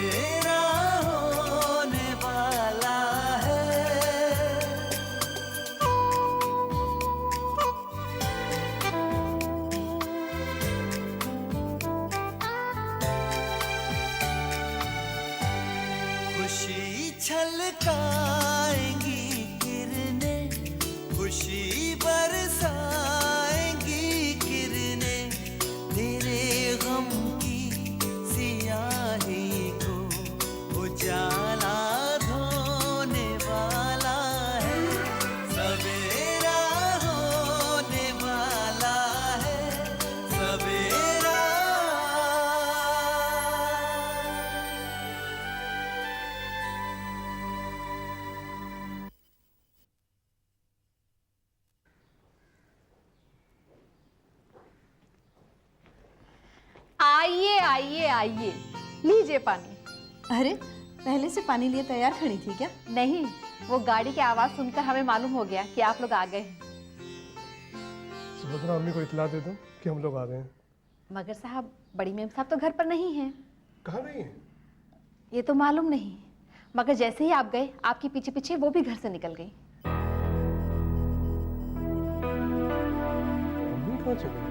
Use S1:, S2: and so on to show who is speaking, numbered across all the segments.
S1: सवेरा होने वाला है। खुशी छलकाएंगी किरणें, खुशी बरसाएंगी किरणें, तेरे गम की सियाही को उजाला धोने वाला है। सवेरा होने वाला है, सवेरा।
S2: आइए आइए आइए, लीजिए पानी।
S3: अरे पहले से पानी लिए तैयार खड़ी थी क्या?
S2: नहीं, वो गाड़ी की आवाज सुनकर हमें मालूम हो गया कि आप लोग आ गए हैं।
S4: सुभद्रा, अम्मी को इत्तला दे दो कि हम लोग आ गए हैं।
S2: मगर साहब, बड़ी मेम साहब तो घर पर नहीं हैं।
S4: कहाँ नहीं है?
S2: ये तो मालूम नहीं, मगर जैसे ही आप गए आपके पीछे पीछे वो भी घर से निकल गई।
S4: अम्मी कहाँ चले गई?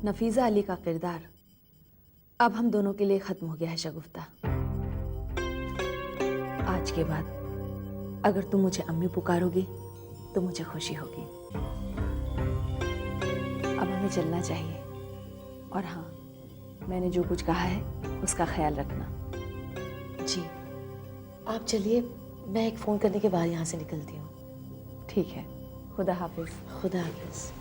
S3: नफीजा अली का किरदार अब हम दोनों के लिए खत्म हो गया है शगुफ्ता। आज के बाद अगर तुम मुझे अम्मी पुकारोगी तो मुझे खुशी होगी। अब हमें चलना चाहिए। और हाँ, मैंने जो कुछ कहा है उसका ख्याल रखना।
S5: जी आप चलिए, मैं एक फ़ोन करने के बाद यहाँ से निकलती हूँ।
S3: ठीक है, खुदा हाफिज।
S5: खुदा हाफिज।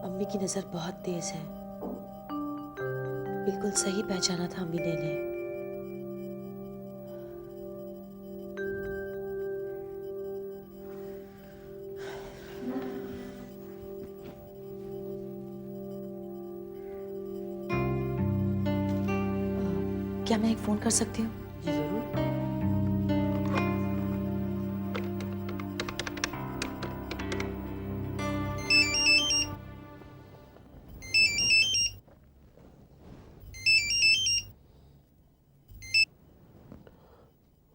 S5: अम्मी की नज़र बहुत तेज है, बिल्कुल सही पहचाना था अम्मी ने इन्हें। क्या मैं एक फ़ोन कर सकती हूँ?
S3: जी जरूर।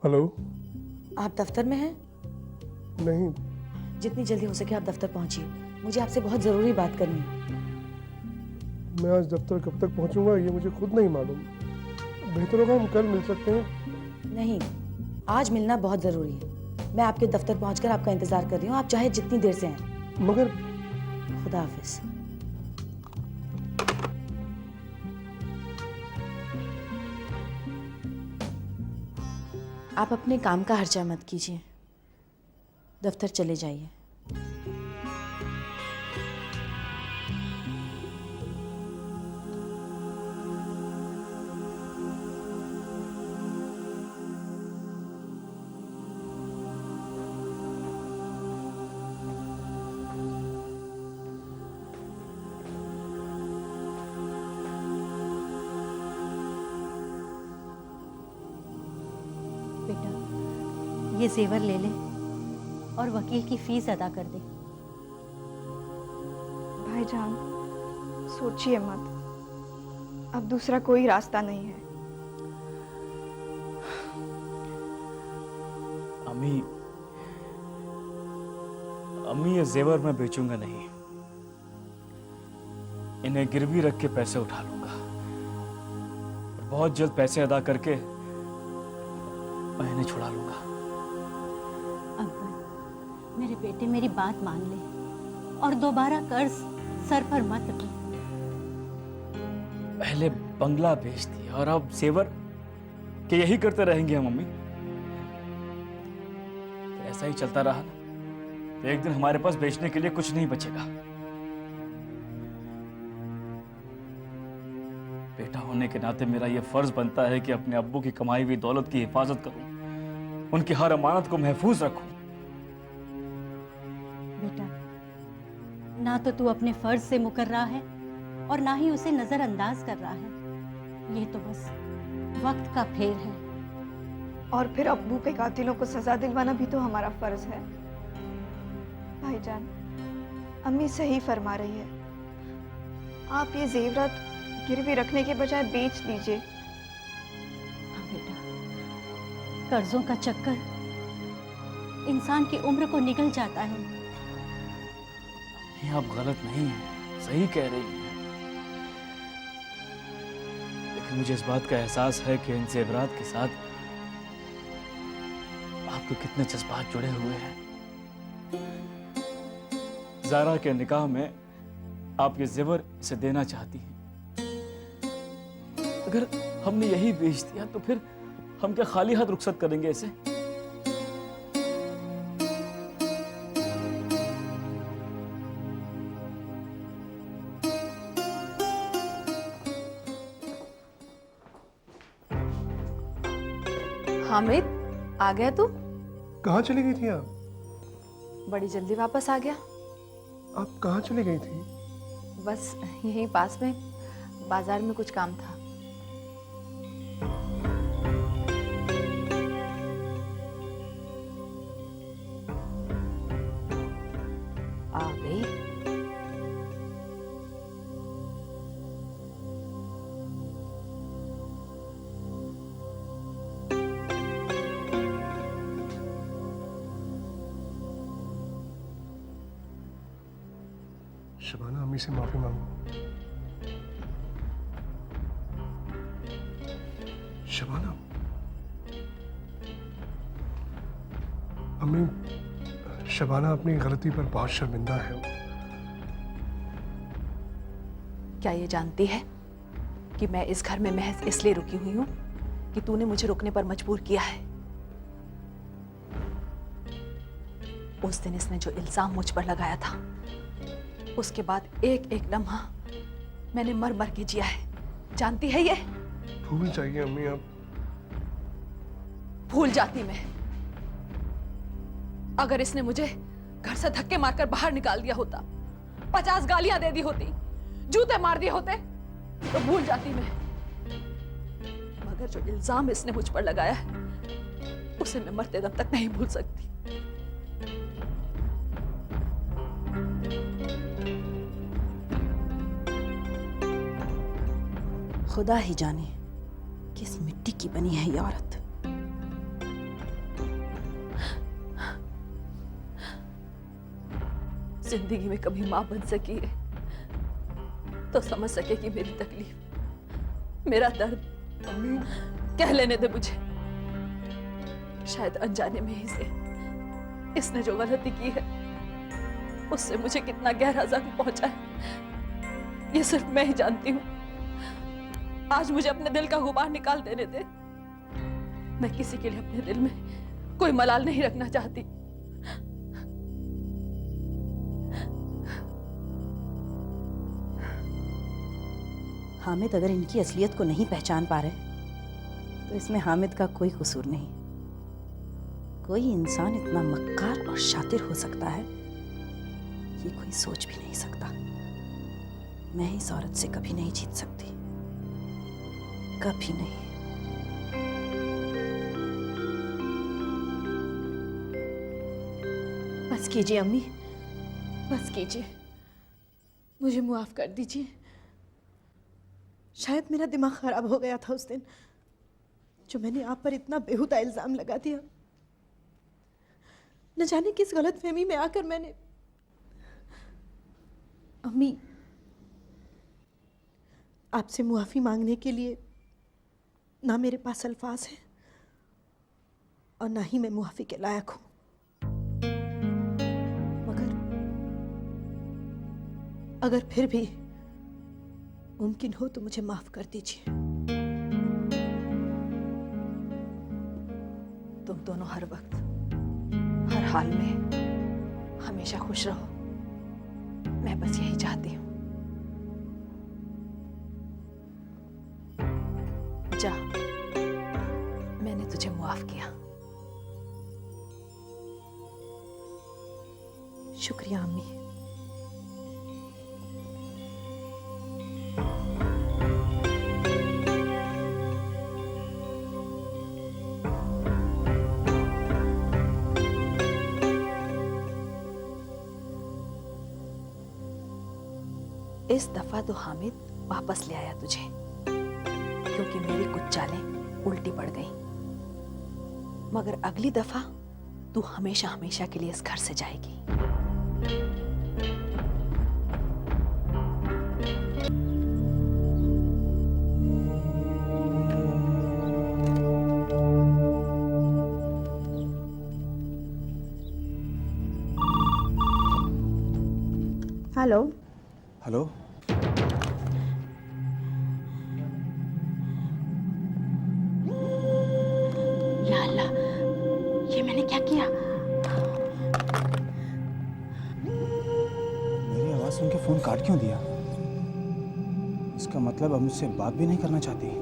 S4: हेलो।
S5: आप दफ्तर में हैं?
S4: नहीं,
S5: जितनी जल्दी हो सके आप दफ्तर पहुंचिए, मुझे आपसे बहुत ज़रूरी बात करनी है।
S4: मैं आज दफ्तर कब तक पहुंचूंगा ये मुझे खुद नहीं मालूम। बेहतर होगा हम कल मिल सकते हैं।
S5: नहीं, आज मिलना बहुत ज़रूरी है। मैं आपके दफ्तर पहुंचकर आपका इंतज़ार कर रही हूँ, आप चाहे जितनी देर से आएं।
S4: मगर
S5: खुदा हाफिज। आप अपने काम का हर्चा मत कीजिए, दफ्तर चले जाइए।
S6: बेटा, ये जेवर ले ले और वकील की फीस अदा कर दे।
S7: भाईजान, सोचिए मत, अब दूसरा कोई रास्ता नहीं है।
S8: अम्मी, अम्मी ये जेवर मैं बेचूंगा नहीं, इन्हें गिरवी रख के पैसे उठा लूंगा और बहुत जल्द पैसे अदा करके मैं इन्हें छुड़ा लूंगा।
S6: अब्बा, मेरे बेटे मेरी बात मान ले और दोबारा कर्ज सर पर मत रख।
S8: पहले बंगला बेच दिया और अब जेवर, कि यही करते रहेंगे हम मम्मी? तो ऐसा ही चलता रहा ना तो एक दिन हमारे पास बेचने के लिए कुछ नहीं बचेगा। बेटा होने के नाते मेरा यह फर्ज बनता है कि अपने अब्बू की कमाई हुई दौलत की हिफाजत करूं, उनकी हर अमानत को महफूज रखूं।
S6: बेटा, ना तो तू अपने फर्ज से मुकर रहा है और ना ही उसे नजरअंदाज कर रहा है। ये तो बस वक्त का फेर है।
S7: और फिर अब्बू के कातिलों को सजा दिलवाना भी तो हमारा फर्ज है। भाईजान, अम्मी सही फरमा रही है, आप ये जेवरात गिरवी रखने के बजाय बेच दीजिए।
S6: हाँ बेटा, कर्जों का चक्कर इंसान की उम्र को निगल जाता है।
S8: नहीं, आप गलत नहीं हैं, सही कह रही हैं। लेकिन मुझे इस बात का एहसास है कि इन जेवरात के साथ आपके कितने जज्बात जुड़े हुए हैं। ज़ारा के निकाह में आप ये जेवर इसे देना चाहती हैं। अगर हमने यही बेच दिया तो फिर हम क्या खाली हाथ रुखसत करेंगे इसे?
S3: हामिद, आ गया तू?
S4: कहाँ चली गई थी आप?
S3: बड़ी जल्दी वापस आ गया।
S4: आप कहाँ चली गई थी?
S3: बस यहीं पास में बाजार में कुछ काम था। आ गई।
S4: शबाना, अम्मी से माफी मांगो। शबाना, अम्मी, शबाना अपनी गलती पर बहुत शर्मिंदा है।
S3: क्या ये जानती है कि मैं इस घर में महज इसलिए रुकी हुई हूं कि तूने मुझे रुकने पर मजबूर किया है? उस दिन इसने जो इल्जाम मुझ पर लगाया था, उसके बाद एक एक लम्हा मैंने मर मर के जिया है। जानती है ये?
S4: भूल जाइए अम्मी, आप।
S3: भूल जाती मैं। अगर इसने मुझे घर से धक्के मारकर बाहर निकाल दिया होता, 50 गालियां दे दी होती, जूते मार दिए होते, तो भूल जाती मैं। मगर जो इल्जाम इसने मुझ पर लगाया है, उसे मैं मरते दम तक नहीं भूल सकती।
S5: खुदा ही जाने किस मिट्टी की बनी है ये औरत।
S3: जिंदगी में कभी मां बन सकी है तो समझ सकेगी मेरी तकलीफ, मेरा दर्द। कह लेने दे मुझे। शायद अनजाने में ही से इसने जो गलती की है, उससे मुझे कितना गहरा जख्म पहुंचा है, ये सिर्फ मैं ही जानती हूँ। आज मुझे अपने दिल का गुबार निकाल देने दे। मैं किसी के लिए अपने दिल में कोई मलाल नहीं रखना चाहती।
S5: हामिद अगर इनकी असलियत को नहीं पहचान पा रहे तो इसमें हामिद का कोई कसूर नहीं। कोई इंसान इतना मक्कार और शातिर हो सकता है, ये कोई सोच भी नहीं सकता। मैं इस औरत से कभी नहीं जीत सकती, कभी नहीं।
S3: बस कीजिए अम्मी, बस कीजिए। मुझे मुआफ कर दीजिए। शायद मेरा दिमाग खराब हो गया था उस दिन, जो मैंने आप पर इतना बेहुदा इल्जाम लगा दिया। न जाने किस गलतफहमी में आकर मैंने। अम्मी, आपसे मुआफी मांगने के लिए ना मेरे पास अल्फाज हैं और ना ही मैं मुआफी के लायक हूं। मगर अगर फिर भी मुमकिन हो तो मुझे माफ कर दीजिए। तुम दोनों हर वक्त, हर हाल में हमेशा खुश रहो। मैं बस यही चाहती हूँ। जा, मैंने तुझे मुआफ किया। शुक्रिया अम्मी। इस दफा तो हामिद वापस ले आया तुझे, क्योंकि मेरी कुछ चालें उल्टी पड़ गई। मगर अगली दफा तू हमेशा हमेशा के लिए इस घर से जाएगी।
S5: हेलो।
S9: हेलो।
S6: या अल्लाह, ये मैंने क्या किया?
S9: मेरी आवाज़ सुन के फ़ोन काट क्यों दिया? इसका मतलब अब मुझसे बात भी नहीं करना चाहती।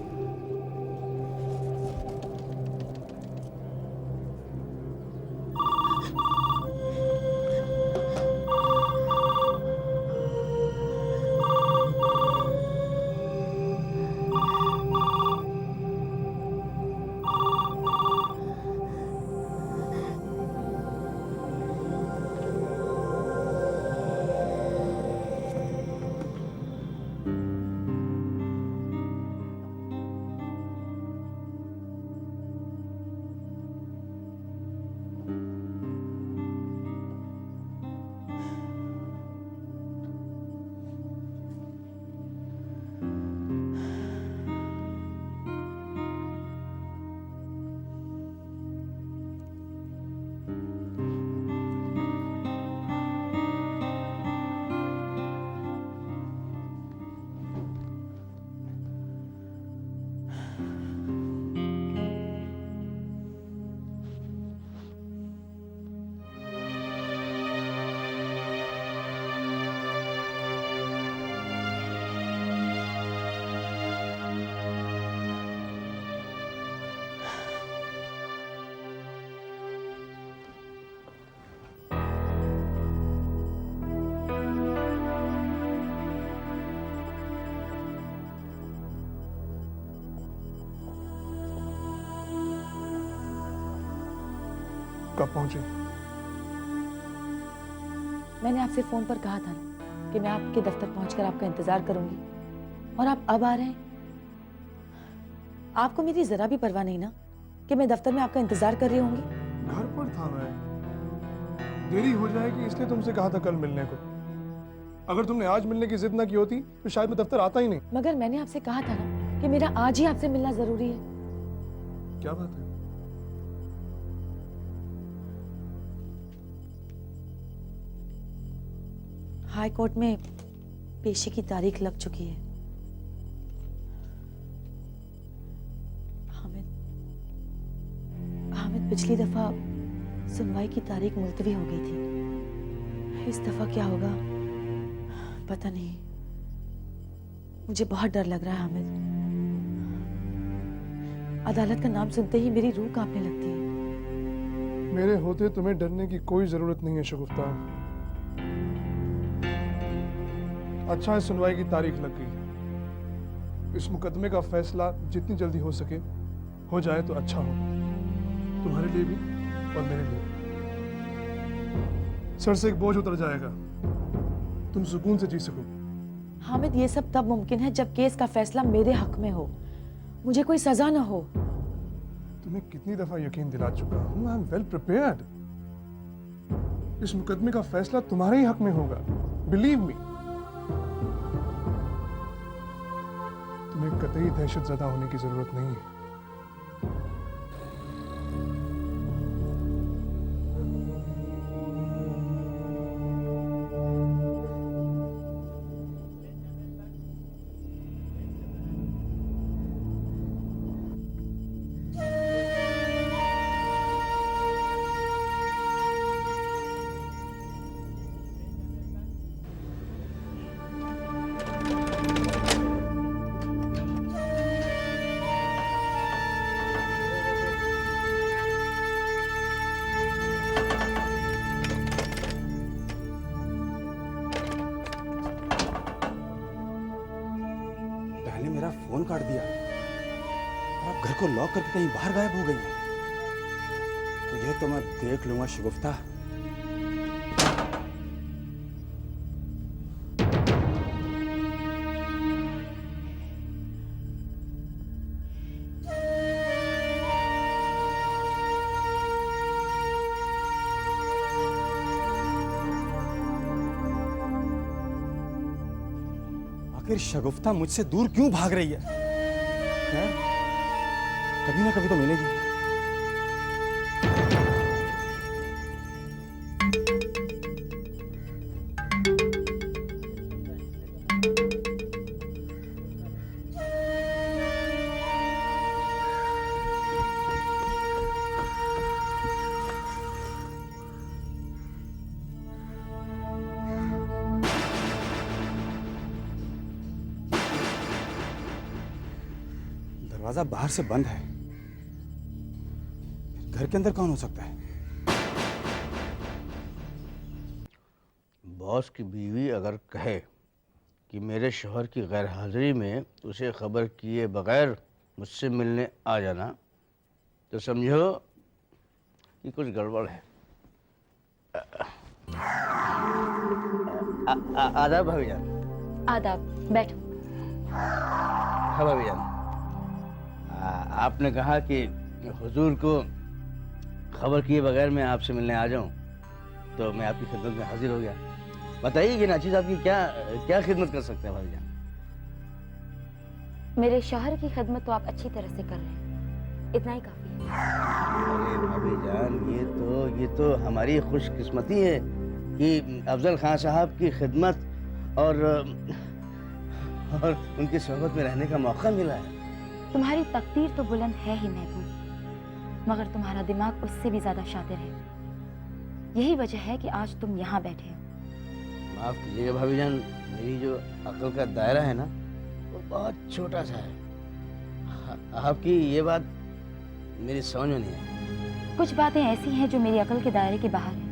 S4: कब पहुंचे?
S2: मैंने आपसे फोन पर कहा था ना कि मैं आपके दफ्तर पहुंचकर आपका इंतजार करूंगी, और आप अब आ रहे हैं। आपको मेरी जरा भी परवाह नहीं ना कि मैं दफ्तर में आपका इंतजार कर रही होंगी?
S4: घर पर था मैं, देरी हो जाएगी इसलिए तुमसे कहा था कल मिलने को। अगर तुमने आज मिलने की जिद ना की होती तो शायद मैं दफ्तर आता ही नहीं।
S2: मगर मैंने आपसे कहा था ना कि मेरा आज ही आपसे मिलना जरूरी है।
S4: क्या बात है?
S2: हाई कोर्ट में पेशी की तारीख लग चुकी है। हामिद पिछली दफा सुनवाई की तारीख मुलतवी हो गई थी। इस दफा क्या होगा पता नहीं। मुझे बहुत डर लग रहा है हामिद। अदालत का नाम सुनते ही मेरी रूह कांपने लगती है।
S4: मेरे होते तुम्हें डरने की कोई जरूरत नहीं है शगुफ्ता। अच्छा है सुनवाई की तारीख लग गई। इस मुकदमे का फैसला जितनी जल्दी हो सके हो जाए तो अच्छा हो, तुम्हारे लिए भी और मेरे लिए। सर से एक बोझ उतर जाएगा, तुम सुकून से जी सको।
S2: हामिद, ये सब तब मुमकिन है जब केस का फैसला मेरे हक में हो, मुझे कोई सजा ना हो।
S4: तुम्हें कितनी दफा यकीन दिला चुका हूं, आई एम वेल प्रिपेयर्ड। इस मुकदमे का फैसला तुम्हारे ही हक में होगा, बिलीव मी। तुम्हें कतई दहशत ज़दा होने की जरूरत नहीं है।
S9: मेरा फोन काट दिया और अब घर को लॉक करके कहीं बाहर गायब हो गई है। तो ये तो मैं देख लूंगा शगुफ्ता। आखिर शगुफ्ता मुझसे दूर क्यों भाग रही है? खैर, कभी ना कभी तो मिलेगी। दरवाजा बाहर से बंद है, घर के अंदर कौन हो सकता है?
S10: बॉस की बीवी अगर कहे कि मेरे शौहर की गैर हाजिरी में उसे खबर किए बगैर मुझसे मिलने आ जाना, तो समझो कि कुछ गड़बड़ है। आदाब भाभी जान।
S6: आदाब, बैठो।
S10: हाँ भाभी जान, आपने कहा कि हुजूर को खबर किए बगैर मैं आपसे मिलने आ जाऊं, तो मैं आपकी खिदमत में हाजिर हो गया। बताइए कि नाची साहब की क्या खिदमत कर सकते हैं भाभी जान?
S11: मेरे शौहर की खिदमत तो आप अच्छी तरह से कर रहे हैं, इतना ही काफी है।
S10: अरे भाभी जान, ये तो हमारी खुशकिस्मती है कि अफजल खान साहब की खिदमत और उनकी सोहबत में रहने का मौका मिला है।
S11: तुम्हारी तकदीर तो बुलंद है ही महबूब, मगर तुम्हारा दिमाग उससे भी ज्यादा शातिर है। यही वजह है कि आज तुम यहाँ बैठे हो।
S10: माफ कीजिएगा भाभी जान, मेरी जो अक्ल का दायरा है ना, वो बहुत छोटा सा है। आपकी ये बात मेरी समझ में नहीं आई।
S11: कुछ बातें ऐसी हैं जो मेरी अकल के दायरे के बाहर है।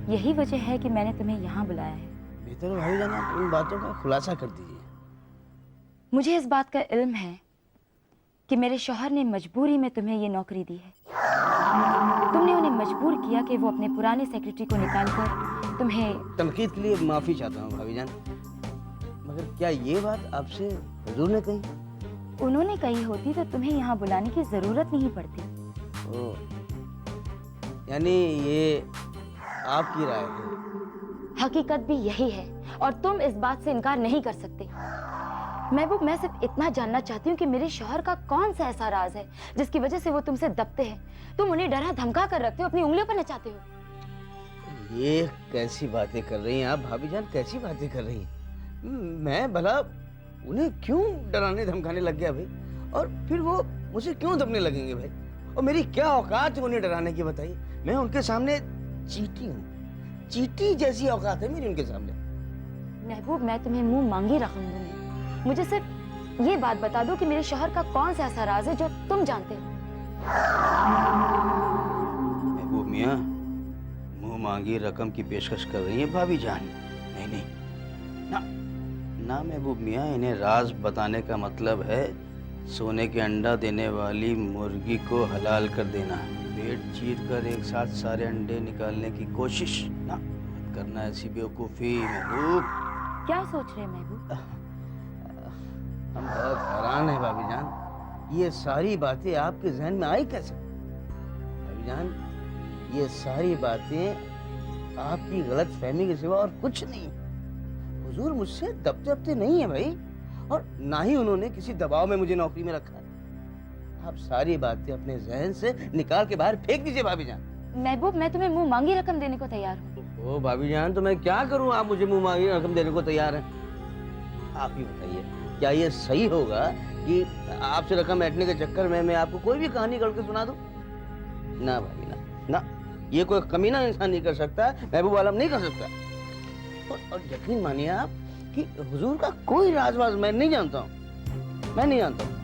S11: यही वजह है कि मैंने तुम्हें यहाँ बुलाया है।
S10: बेहतर भाभी जान, आप इन बातों का खुलासा कर दीजिए।
S11: मुझे इस बात का इल्म है कि मेरे शौहर ने मजबूरी में तुम्हें ये नौकरी दी है। तुमने उन्हें मजबूर किया कि वो अपने पुराने सेक्रेटरी को निकालकर तुम्हें।
S10: तनकीद के लिए माफी चाहता हूँ भाभी जान, मगर क्या ये बात आपसे हुजूर ने कही?
S11: उन्होंने कही होती तो तुम्हें यहाँ बुलाने की जरूरत नहीं पड़ती।
S10: ओ, यानी ये आपकी राय है?
S11: हकीकत भी यही है और तुम इस बात से इनकार नहीं कर सकते। महबूब, मैं सिर्फ इतना जानना चाहती हूँ कि मेरे शौहर का कौन सा ऐसा राज है जिसकी वजह से वो तुमसे दबते हैं। तुम उन्हें डरा धमका कर रखते हो, अपनी उंगलियों पर नचाते हो।
S10: ये कैसी बातें कर रही हैं आप भाभी जान, कैसी बातें कर रही हैं? मैं भला उन्हें क्यों डराने धमकाने लग गया भाई, और फिर वो मुझे क्यों दबने लगेंगे भाई? और मेरी क्या औकात है उन्हें डराने की, बताइए? मैं उनके सामने चींटी हूँ, चींटी जैसी औकात है मेरी उनके सामने।
S11: महबूब, मैं तुम्हें मुंह मांगी रकम दूंगी। मुझे सिर्फ ये बात बता दो कि मेरे शौहर का कौन सा ऐसा राज है जो तुम जानते हो।
S10: महबूब मियाँ, मुंह मांगी रकम की पेशकश कर रही है भाभी जान। नहीं नहीं, ना ना महबूब मियाँ, इन्हें राज बताने का मतलब है सोने के अंडा देने वाली मुर्गी को हलाल कर देना, पेट चीर कर एक साथ सारे अंडे निकालने की कोशिश ना मत करना। ऐसी बेवकूफ़ी महबूब।
S11: क्या सोच रहे हैं महबूब?
S10: हम बहुत हैरान हैं भाभी जान, ये सारी बातें आपके जहन में आई कैसे? भाभी जान, ये सारी बातें आपकी गलत फहमी के सिवा और कुछ नहीं। हुजूर मुझसे दबते नहीं है भाई, और ना ही उन्होंने किसी दबाव में मुझे नौकरी में रखा है। आप सारी बातें अपने जहन से निकाल के बाहर फेंक दीजिए भाभी जान।
S11: महबूब, मैं तुम्हें मुंह मांगी रकम देने को तैयार हूँ।
S10: ओ भाभी जान, तो मैं क्या करूँ? आप मुझे मुंह मांगी रकम देने को तैयार हैं? आप ही बताइए, क्या ये सही होगा कि आपसे रकम ऐंठने के चक्कर में मैं आपको कोई भी कहानी गढ़ के सुना दूं? ना भाभी ना, ना, ये कोई कमीना इंसान नहीं कर सकता, महबूब आलम नहीं कर सकता। और यकीन मानिए आप कि हुजूर का कोई राज मैं नहीं जानता हूँ, मैं नहीं जानता हूँ।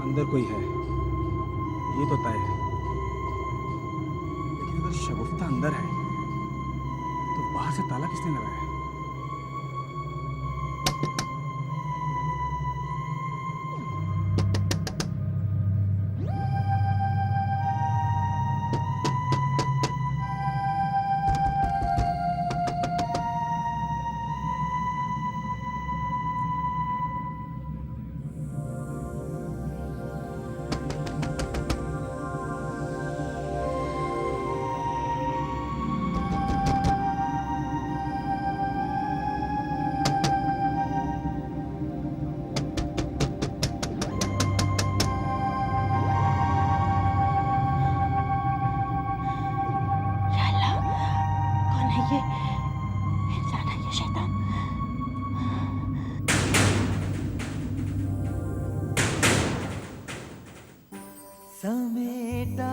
S9: अंदर कोई है, ये तो तय है। लेकिन अगर शगुफ्ता अंदर है तो बाहर से ताला किसने लगाया है?
S1: समेटा